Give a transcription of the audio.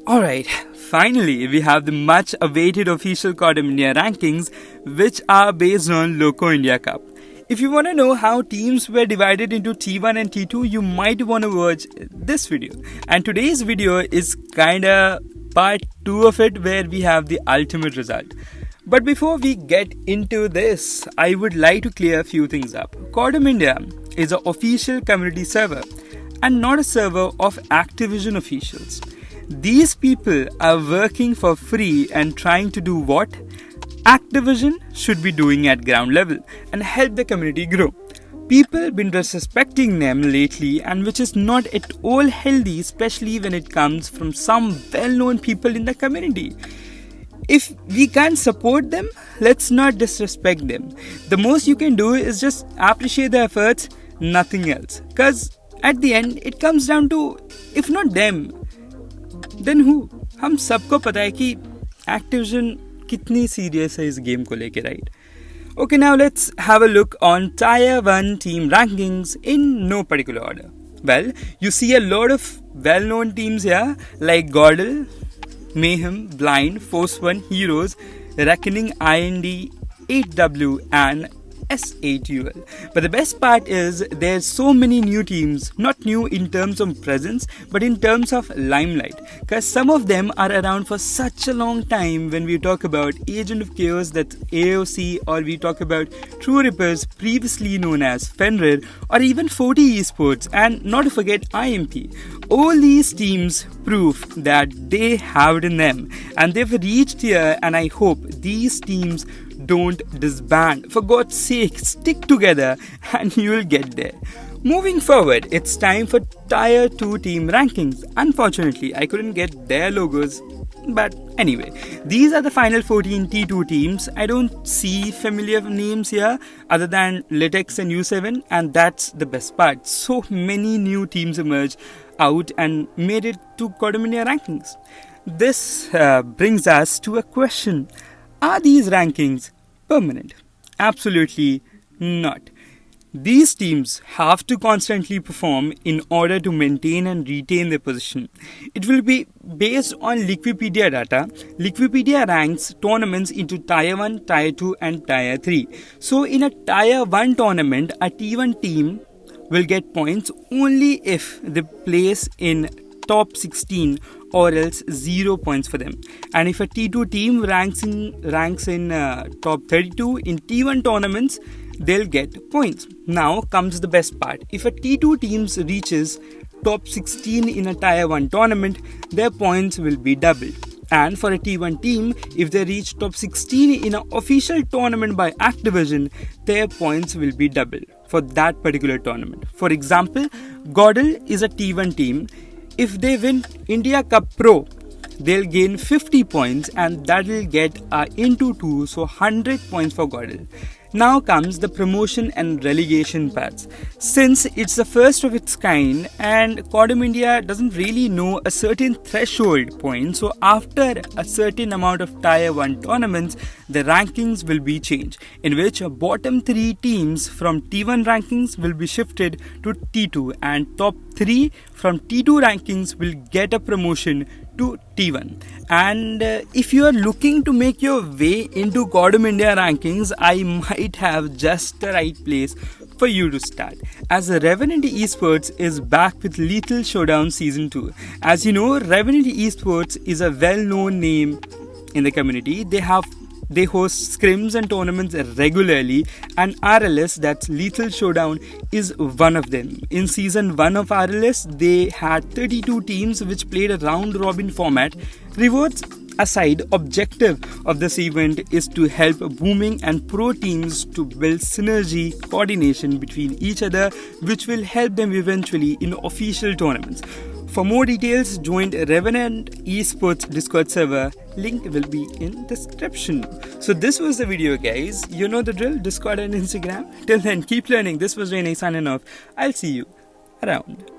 Alright, finally we have the much awaited official Codm India rankings, which are based on Loco India Cup. If you want to know how teams were divided into T1 and T2, you might want to watch this video. And today's video is kinda part 2 of it, where we have the ultimate result. But before we get into this, I would like to clear a few things up. Codm India is an official community server and not a server of Activision officials. These people are working for free and trying to do what Activision should be doing at ground level and help the community grow. People been disrespecting them lately, and which is not at all healthy, especially when it comes from some well-known people in the community. If we can't support them, let's not disrespect them. The most you can do is just appreciate their efforts, nothing else. Because at the end, it comes down to, if not them, then who? हम सबको पता है कि Activision कितनी serious है इस game को लेके, right? Okay, now let's have a look on Tier 1 team rankings in no particular order. Well, you see a lot of well-known teams here like Godel, Mayhem, Blind, Force One, Heroes, Reckoning, IND, 8W and S8UL. But the best part is there's so many new teams, not new in terms of presence, but in terms of limelight. Because some of them are around for such a long time. When we talk about Agent of Chaos, that's AOC, or we talk about True Rippers, previously known as Fenrir, or even 40 Esports, and not to forget IMP. All these teams prove that they have it in them, and they've reached here, and I hope these teams don't disband. For God's sake, stick together and you'll get there. Moving forward, it's time for Tier 2 team rankings. Unfortunately, I couldn't get their logos. But anyway, these are the final 14 T2 teams. I don't see familiar names here other than Litex and U7, and that's the best part. So many new teams emerged out and made it to Codm India rankings. This brings us to a question. Are these rankings permanent? Absolutely not. These teams have to constantly perform in order to maintain and retain their position. It will be based on Liquipedia data. Liquipedia ranks tournaments into Tier 1, Tier 2 and Tier 3. So in a Tier 1 tournament, a T1 team will get points only if they place in top 16 or else 0 points for them. And if a T2 team ranks in top 32 in T1 tournaments, they'll get points. Now comes the best part. If a T2 team reaches top 16 in a Tier 1 tournament, their points will be doubled. And for a T1 team, if they reach top 16 in an official tournament by Activision, their points will be doubled for that particular tournament. For example, Godel is a T1 team. If they win India Cup Pro, they'll gain 50 points and that will get into 2, so 100 points for Godel. Now comes the promotion and relegation paths. Since it's the first of its kind and Codm India doesn't really know a certain threshold point, so after a certain amount of Tier 1 tournaments, the rankings will be changed, in which bottom 3 teams from T1 rankings will be shifted to T2 and top 3 from T2 rankings will get a promotion to T1. And if you are looking to make your way into Codm India rankings, I might have just the right place for you to start, as Revenant Esports is back with Lethal Showdown Season 2. As you know, Revenant Esports is a well-known name in the community. They host scrims and tournaments regularly, and RLS, that's Lethal Showdown, is one of them. In season 1 of RLS, they had 32 teams which played a round-robin format. Rewards aside, objective of this event is to help booming and pro teams to build synergy, coordination between each other, which will help them eventually in official tournaments. For more details, join Revenant Esports Discord server. Link will be in description. So this was the video, guys. You know the drill, Discord and Instagram. Till then, keep learning. This was RainX signing off. I'll see you around.